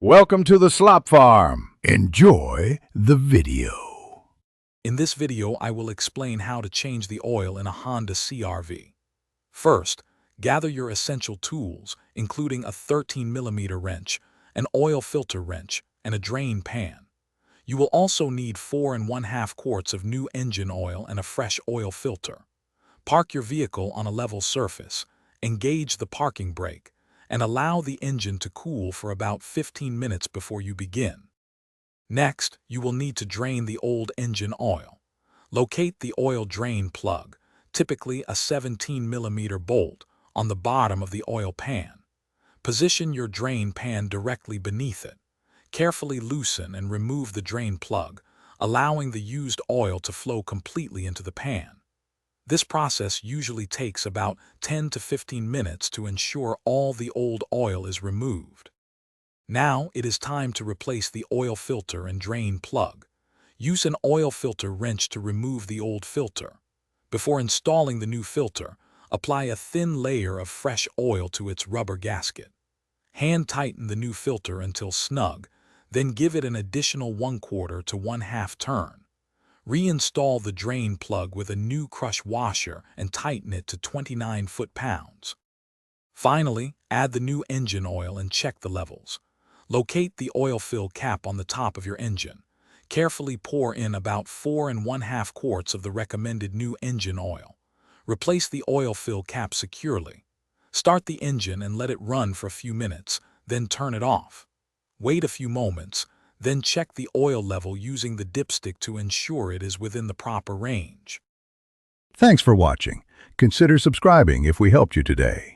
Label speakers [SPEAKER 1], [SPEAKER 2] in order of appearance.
[SPEAKER 1] Welcome to the Slop Farm. Enjoy the video.
[SPEAKER 2] In this video, I will explain how to change the oil in a Honda CR-V. First, gather your essential tools, including a 13mm wrench, an oil filter wrench, and a drain pan. You will also need 4 1/2 quarts of new engine oil and a fresh oil filter. Park your vehicle on a level surface, engage the parking brake, and allow the engine to cool for about 15 minutes before you begin. Next, you will need to drain the old engine oil. Locate the oil drain plug, typically a 17mm bolt, on the bottom of the oil pan. Position your drain pan directly beneath it. Carefully loosen and remove the drain plug, allowing the used oil to flow completely into the pan. This process usually takes about 10 to 15 minutes to ensure all the old oil is removed. Now it is time to replace the oil filter and drain plug. Use an oil filter wrench to remove the old filter. Before installing the new filter, apply a thin layer of fresh oil to its rubber gasket. Hand tighten the new filter until snug, then give it an additional 1/4 to 1/2 turn. Reinstall the drain plug with a new crush washer and tighten it to 29 foot-pounds. Finally, add the new engine oil and check the levels. Locate the oil fill cap on the top of your engine. Carefully pour in about 4 1/2 quarts of the recommended new engine oil. Replace the oil fill cap securely. Start the engine and let it run for a few minutes, then turn it off. Wait a few moments, then check the oil level using the dipstick to ensure it is within the proper range.
[SPEAKER 1] Thanks for watching. Consider subscribing if we helped you today.